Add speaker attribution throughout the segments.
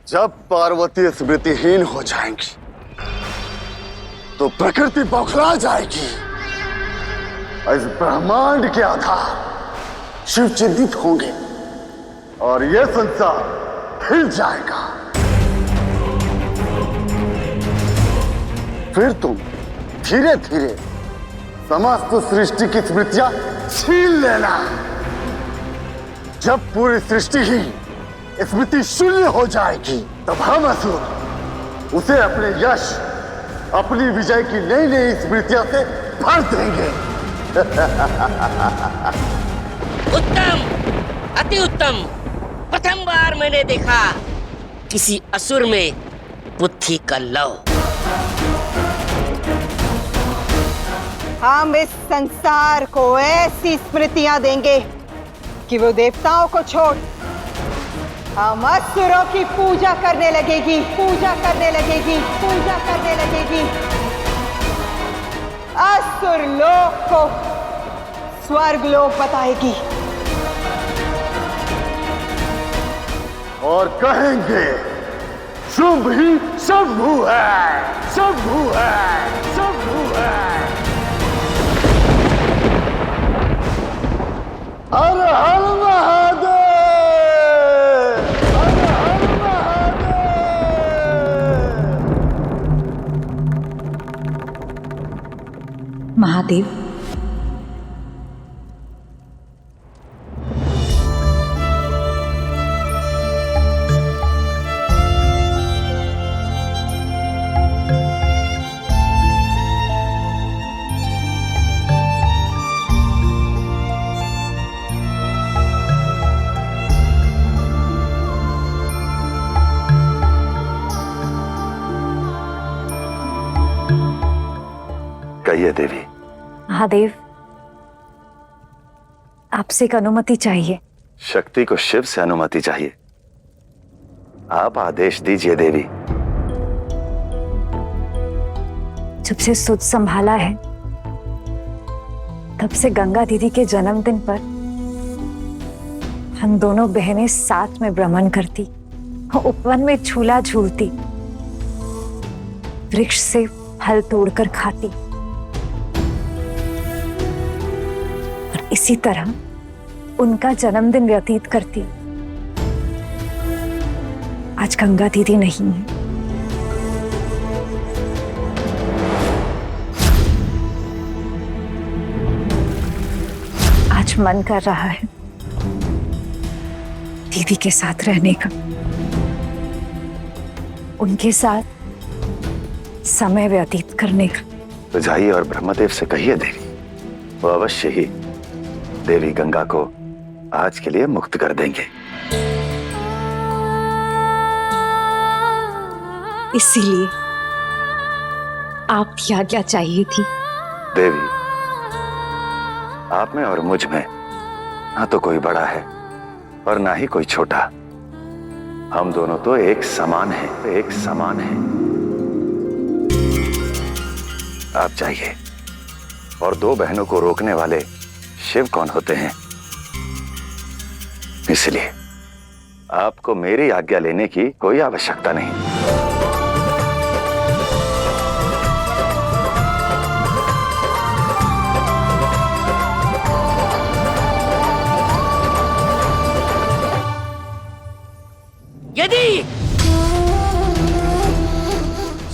Speaker 1: जब पार्वती स्मृतिहीन हो जाएंगी तो प्रकृति बौखला जाएगी। इस ब्रह्मांड के आधार शिव चिंतित होंगे और यह संसार हिल जाएगा। फिर तुम धीरे धीरे समस्त सृष्टि की स्मृतियां छीन लेना। जब पूरी सृष्टि ही स्मृति शून्य हो जाएगी तब हम असुर उसे अपने यश, अपनी विजय की नई नई स्मृतियों से भर देंगे।
Speaker 2: उत्तम, अति उत्तम। प्रथम बार मैंने देखा किसी असुर में बुद्धि का लव।
Speaker 3: हम इस संसार को ऐसी स्मृतियां देंगे कि वो देवताओं को छोड़ हम असुरों की पूजा करने लगेगी, पूजा करने लगेगी, पूजा करने लगेगी। असुर लोक को स्वर्ग लोक बताएगी
Speaker 1: और कहेंगे शुभ ही शंभु है, शंभु है, शंभु है। हर हर महादेव, हर हर महादेव।
Speaker 4: महादेव,
Speaker 5: कहिए देवी।
Speaker 4: महादेव, आपसे एक अनुमति चाहिए।
Speaker 5: शक्ति को शिव से अनुमति चाहिए। आप आदेश दीजिए देवी।
Speaker 4: जब से सुध संभाला है तब से गंगा दीदी के जन्मदिन पर हम दोनों बहनें साथ में भ्रमण करती, उपवन में झूला झूलती, वृक्ष से फल तोड़कर खाती और इसी तरह उनका जन्मदिन व्यतीत करती। आज गंगा दीदी नहीं है। आज मन कर रहा है दीदी के साथ रहने का, उनके साथ समय व्यतीत करने का।
Speaker 5: तो जाइए और ब्रह्मदेव से कहिए देवी, वो अवश्य ही देवी गंगा को आज के लिए मुक्त कर देंगे।
Speaker 4: इसीलिए आपकी आज्ञा चाहिए थी।
Speaker 5: देवी, आप में और मुझ में ना तो कोई बड़ा है और ना ही कोई छोटा। हम दोनों तो एक समान हैं, एक समान हैं। आप जाइए, और दो बहनों को रोकने वाले शिव कौन होते हैं, इसलिए आपको मेरी आज्ञा लेने की कोई आवश्यकता नहीं।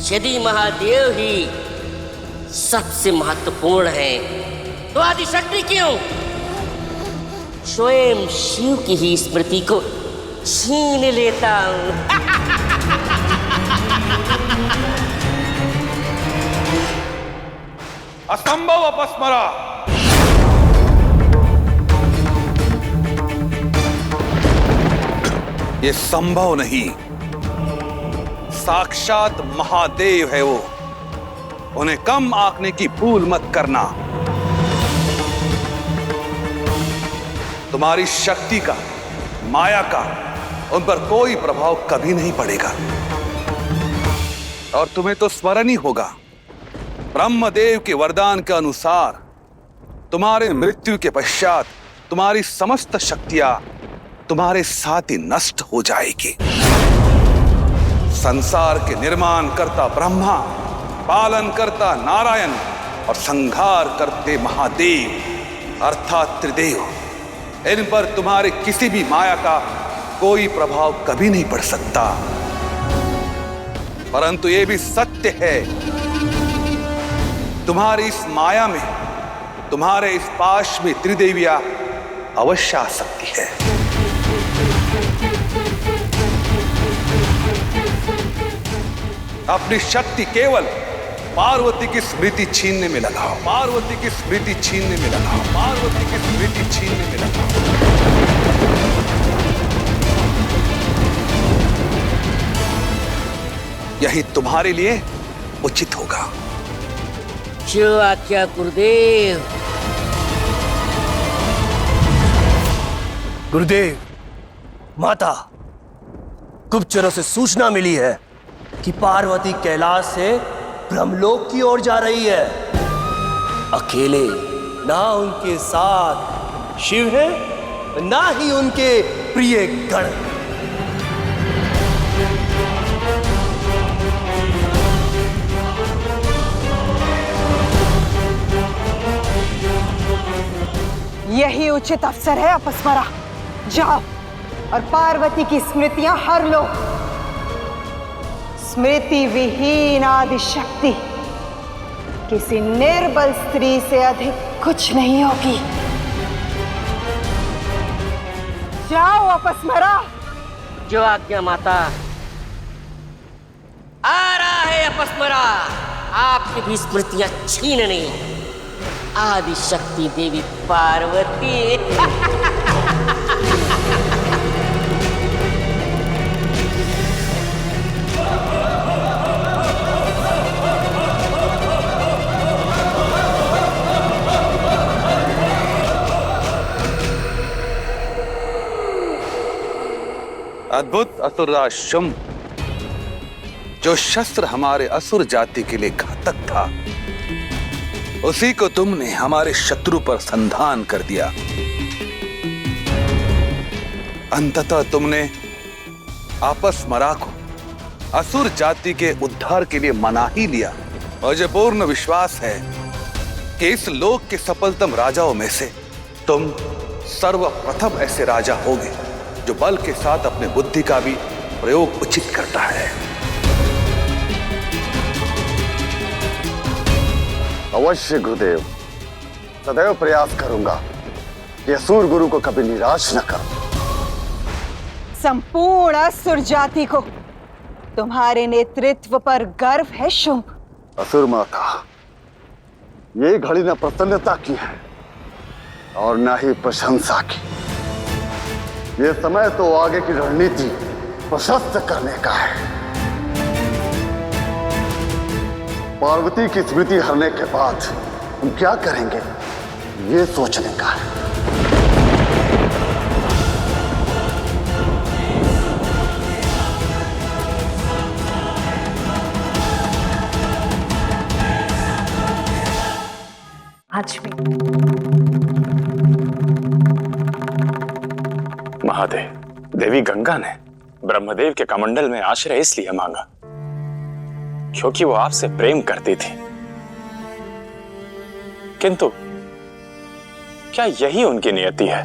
Speaker 2: यदि महादेव ही सबसे महत्वपूर्ण है तो आदिशक्ति क्यों स्वयं शिव की ही स्मृति को छीन लेता हूं।
Speaker 6: असंभव अपस्मरा। ये संभव नहीं। साक्षात महादेव है वो, उन्हें कम आंकने की भूल मत करना। तुम्हारी शक्ति का, माया का उन पर कोई प्रभाव कभी नहीं पड़ेगा। और तुम्हें तो स्मरण ही होगा, ब्रह्मदेव के वरदान के अनुसार तुम्हारे मृत्यु के पश्चात तुम्हारी समस्त शक्तियां तुम्हारे साथ ही नष्ट हो जाएगी। संसार के निर्माण करता ब्रह्मा, पालन करता नारायण और संहार करते महादेव अर्थात त्रिदेव, इन पर तुम्हारे किसी भी माया का कोई प्रभाव कभी नहीं पड़ सकता। परंतु यह भी सत्य है, तुम्हारी इस माया में, तुम्हारे इस पाश में त्रिदेवियां अवश्य आ सकती है। अपनी शक्ति केवल पार्वती की स्मृति छीनने में लगाओ, पार्वती की स्मृति छीनने में लगाओ, पार्वती की स्मृति छीनने में लगाओ। यही तुम्हारे लिए उचित होगा।
Speaker 2: जो आज्ञा गुरुदेव।
Speaker 7: गुरुदेव, माता, गुप्तचरों से सूचना मिली है कि पार्वती कैलाश से ब्रह्मलोक की ओर जा रही है। अकेले, ना उनके साथ शिव है, ना ही उनके प्रिय गण।
Speaker 3: यही उचित अवसर है अपस्मरा। जाओ और पार्वती की स्मृतियां हर लो। स्मृति विहीन आदि शक्ति किसी निर्बल स्त्री से अधिक कुछ नहीं होगी। जाओ अपस्मरा।
Speaker 2: जो आज्ञा माता। आ रहा है अपस्मरा, आपकी भी स्मृतियां छीनने आदि शक्ति देवी पार्वती।
Speaker 6: अद्भुत असुरराज शुंभ, जो शस्त्र हमारे असुर जाति के लिए घातक था, उसी को तुमने हमारे शत्रु पर संधान कर दिया। अंततः तुमने अपस्मरा को असुर जाति के उद्धार के लिए मना ही लिया। मुझे पूर्ण विश्वास है कि इस लोक के सफलतम राजाओं में से तुम सर्वप्रथम ऐसे राजा होगे जो बल के साथ अपने बुद्धि का भी प्रयोग उचित करता है।
Speaker 1: अवश्य गुरुदेव, सदैव प्रयास करूंगा कि असुर गुरु को कभी निराश न करूं।
Speaker 3: संपूर्ण असुर जाति को तुम्हारे नेतृत्व पर गर्व है शुंभ।
Speaker 1: असुर माता, ये घड़ी न प्रसन्नता की है और न ही प्रशंसा की। ये समय तो आगे की रणनीति प्रशस्त करने का है। पार्वती की स्मृति हरने के बाद हम क्या करेंगे, ये सोचने का है।
Speaker 4: आज भी
Speaker 8: महादेव, देवी गंगा ने ब्रह्मदेव के कमंडल में आश्रय इसलिए मांगा क्योंकि वो आपसे प्रेम करती थी। किंतु क्या यही उनकी नियति है?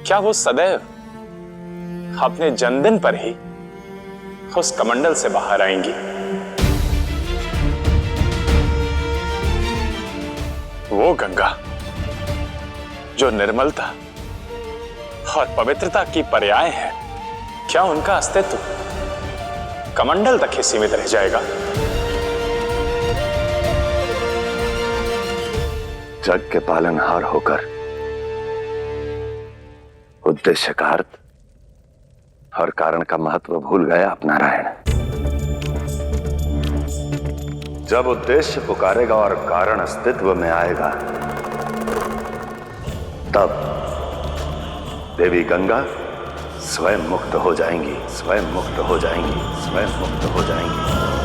Speaker 8: क्या वो सदैव अपने जन्मदिन पर ही उस कमंडल से बाहर आएंगी? वो गंगा जो निर्मलता और पवित्रता की पर्याय है, क्या उनका अस्तित्व कमंडल तक ही सीमित रह जाएगा?
Speaker 5: जग के पालनहार होकर उद्देश्य का अर्थ और कारण का महत्व भूल गया आप नारायण। जब उद्देश्य पुकारेगा और कारण अस्तित्व में आएगा, तब देवी गंगा स्वयं मुक्त हो जाएंगी, स्वयं मुक्त हो जाएंगी, स्वयं मुक्त हो जाएंगी।